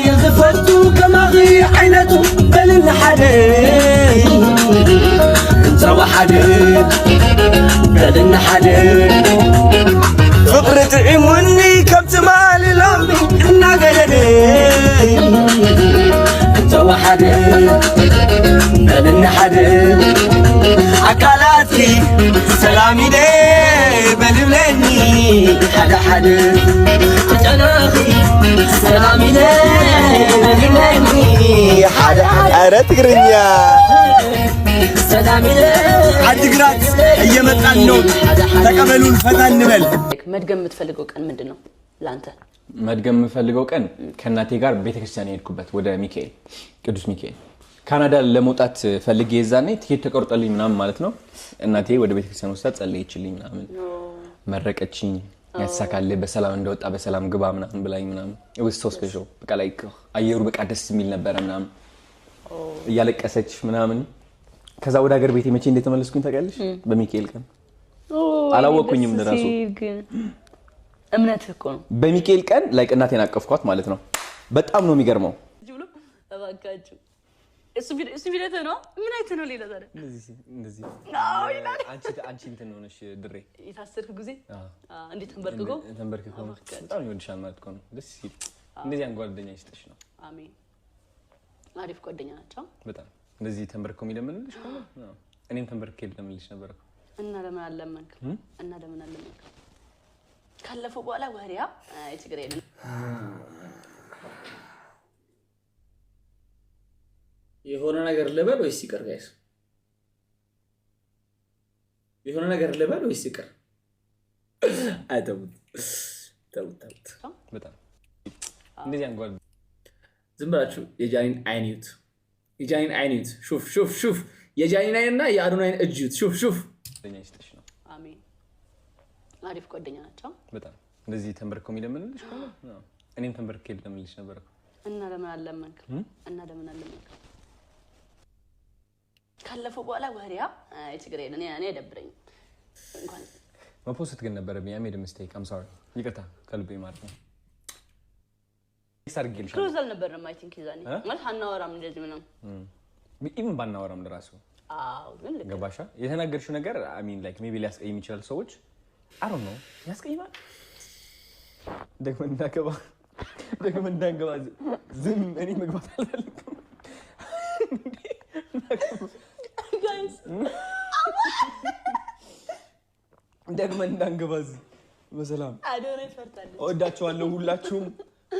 يزفتو كما غي عينتو بلن حدي انتوا حدي بلن حدي فقرة إيموني كبت مالي لامي حنا قلدي انتوا حدي بلن حدي عكالاتي سلامي لي بلبلني حدا حدا تناخي سلامي لي بلبلني حدا حدا أرى تقرنيا سلامي لي عدقرات እየመጣን ነው ተቀበሉን ፈታ እንበል መድገም የምትፈልገው ቀን ምንድነው ላንተ መድገም የምፈልገው ቀን ከናቴ ጋር ቤተክርስቲያን ሄድኩበት ወደ ሚካኤል ቅዱስ ሚካኤል ካናዳ ለመውጣት ፈልጌ የዛኔ ትኬት ተቆርጠልኝ ምናምን ማለት ነው እናቴ ወደ ቤተክርስቲያን ወስዳ ጸለየችልኝ ምናምን መረቀችኝ ያሳካለ በሰላም እንደወጣ በሰላም ግባ ምናምን ብላኝ ምናምን it was so special በቃ ላይክ አየሩ በቃ ደስ የሚል ነበር ምናምን እያለቀሰች ምናምን ከዛ ወደ ሀገር ቤቴ መቼ እንደተመለስኩኝ ታውቂያለሽ በሚካኤል ቀን አላወኩኝም እንደራሱ እምነት እኮ ነው በሚካኤል ቀን ላይክ እናቴን አቀፍኳት ማለት ነው በጣም ነው የሚገርመው ብሎ አባካችሁ እሱ ቪዲዮ ነው ምን አይተ ነው ሌላ ታዲያ እንደዚህ አዎ ይላል አንቺ እንትን ሆነሽ ድሬ የታሰርክ ጊዜ እንዴት ተንበርክኮ በጣም ይወድሻል ማለት ነው ደስ ይል እንደዚህ አንጓደኛ ይስጥሽ ነው አሜን አሪፍ ጓደኛ ናቸው በጣም እንደዚህ ተንበርክኮ የሚለምንልሽ ነው እኔም ተንበርክኬ ልለምንልሽ ነበር እና ለምን አለመንክ ካለፈው በኋላ ወሪያ ችግር የለም የሆነ ነገር ልበል ወይስ ይቅር ጋይስ የሆነ ነገር ልበል ወይስ ይቅር አይተውት በጣም እንደዚህ አንጓል ዝም ብላችሁ የጃኒን አይን ሹፍ የጃኒን አይንና የአዶናይን እጅ ሹፍ ጓደኛ ይስጥሽ ነው አሜን አሪፍ ጓደኛ ናቸው በጣም እንደዚህ ተንበርክኮ የሚለምንልሽ ነው እኔም ተንበርክኬ ልለምንልሽ ነበር እና ለምን አለመንክ ካለፈው በኋላ ወሪያ ችግር የለም እኔ ደብረኝ እንኳን መፖስት ግን ነበር ቢያም ሄድ ሚስቴክ አም ሶሪ ይቅርታ ከልቤ ማለት ነው ይሳርግልሽ ክሎዛል ነበር ነው አይ ቲንክ ይዛኔ ማለት አናወራም እንደዚህ ምንም ኢቭን ባናወራም ለራሱ አው ግን ገባሻ የተናገርሽው ነገር አይ ሚን ላይክ ሜቢ ሊያስቀይም ይችላል ሰዎች አይ ዶንት ኖ ያስቀይማል ደግሞ እንዳንገባ ዝም እኔ መግባት አልፈልግም ጋይስ ደግሞ እንዳንገባ በሰላም አዶናይ ፈርታለች እወዳችኋለሁ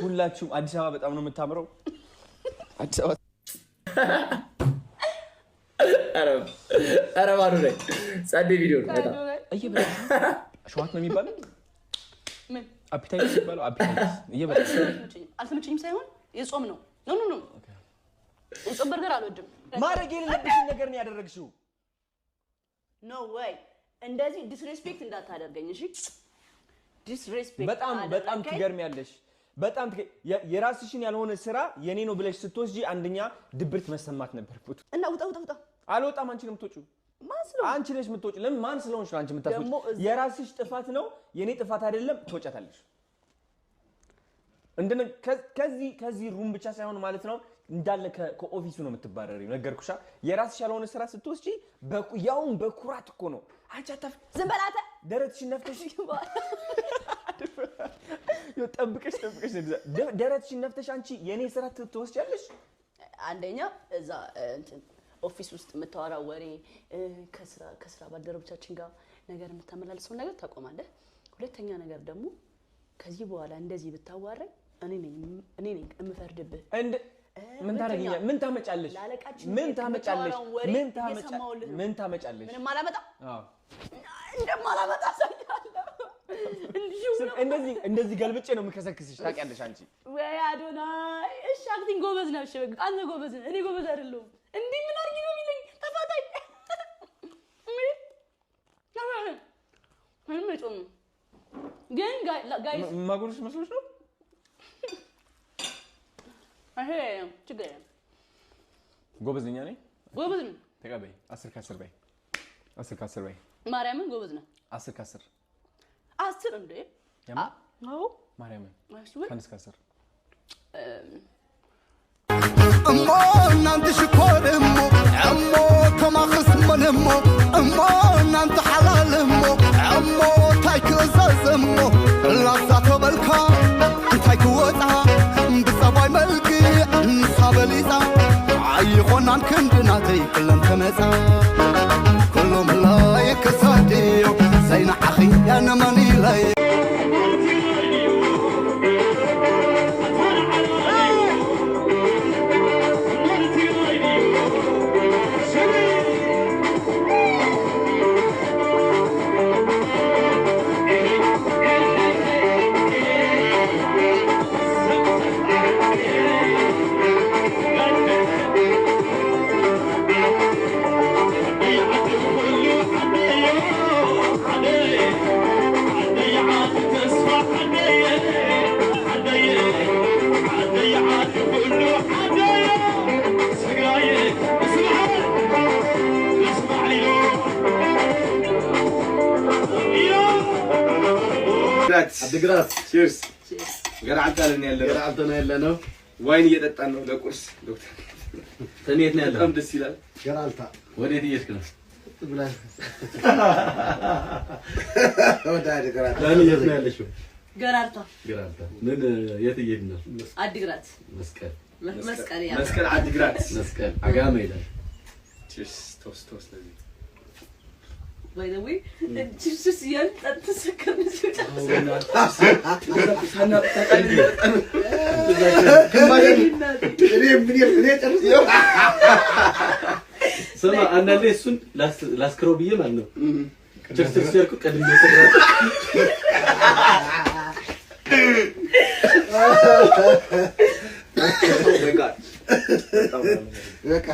ሁላችሁም አዲስ አበባ በጣም ነው የምታምረው አዲስ አበባ አረ ባዶ ላይ ጻዴ ቪዲዮ ነው በጣም እየበላ ሸዋት ነው የሚባለው ምን አፒታይት ይባላል አፒታይት እየበላ አልተመቸኝም ሳይሆን የጾም ነው ኖ የጾም በርገር አልወድም ማድረግ የሌለብሽን ነገር ነው ያደረግሽው ኖ ወይ እንደዚህ ዲስሬስፔክት እንዳታደርገኝ እሺ ዲስሬስፔክት በጣም ትገርሚያለሽ በጣም የራስሽን ያልሆነ ስራ የኔ ነው ብለሽ ስትወስጂ አንደኛ ድብርት መሰማት ነበርኩት እና ውጣ አልወጣም አንቺ ነው የምትወጪው አንቺ ነሽ የምትወጪው ለምን ማን ስለሆንሽ ነው አንቺ የምታስወጪው የራስሽ ጥፋት ነው የኔ ጥፋት አይደለም ትወጫታለሽ እንደነ ከዚህ ሩም ብቻ ሳይሆን ማለት ነው እንዳለ ከኦፊሱ ነው የምትባረሪው ነገርኩሻ የራስሽ ያልሆነ ስራ ስትወስጂ ያውም በኩራት እኮ ነው አንቺ አታፍ ዝም በላተ ደረትሽን ነፍተሽ ጠብቀሽ ደረትሽን ነፍተሽ አንቺ የኔ ስራ ትወስጃለሽ አንደኛ እዛ እንትን ኦፊስ ውስጥ የምታወራው ወሬ ከስራ ባልደረቦቻችን ጋር ነገር የምታመላልሰው ነገር ታቆማለህ ሁለተኛ ነገር ደግሞ ከዚህ በኋላ እንደዚህ ብታዋራኝ እኔ ነኝ የምፈርድብህ ምን ታረጋለሽ ምን ታመጫለሽ ምንም አላመጣ እንደማላመጣ እንደዚህ ገልብጬ ነው የምከሰክስሽ ታውቂያለሽ አንቺ ወይ አዶናይ እሺ አክቲንግ ጎበዝ ነሽ አንተ ጎበዝ ነህ እኔ ጎበዝ አይደለሁም እንዴ ምን አርጊ ነው የሚለኝ ተፋታኝ ምን መጮም ግን ጋይስ ማጉልሽ መስሎሽ ነው አሄ ችግር ጎበዝ ነኝ ነኝ ጎበዝ ነኝ ተቀበይ 10 ከ10 በይ 10 ከ10 በይ ማርያምን ጎበዝ ነህ 10 ከ10 10 እንዴ ያማ አዎ ማርያምን ከአንድ እስከ 10 أمو نانت شكور أمو أمو كما خصمن أمو أمو نانت حلال أمو أمو تايك أزاز أمو لا ساتبلكا تايك وطا بصباي ملكي نصابليزا عيقون عن كندنا تيكلن تمزا كلهم لا يكساديو زين أخي يا نماني لاي عدقرات تشيرز قرعتنا يلا وين يطጣን ለቁርስ ዶክተር ተኔት ነው ያለው በጣም ደስ ይላል ገራልታ ወዴት እየሄድክ ነው ብላ ወዳድ ገራልታ ዳኒ የት ነው ያለሽው ገራልታ ምን የት እየሄድን ነው አድግራት መስቀል አድግራት መስቀል አጋማ ይላል ቺርስ ቶስ ለዚህ by the way just yan ተሰከረ ሰማ አንዳንዴ እሱን ላስክረው ብዬ ማለት ነው ቸርች ሲያልኩ ቀድሜ ተሰራ በቃ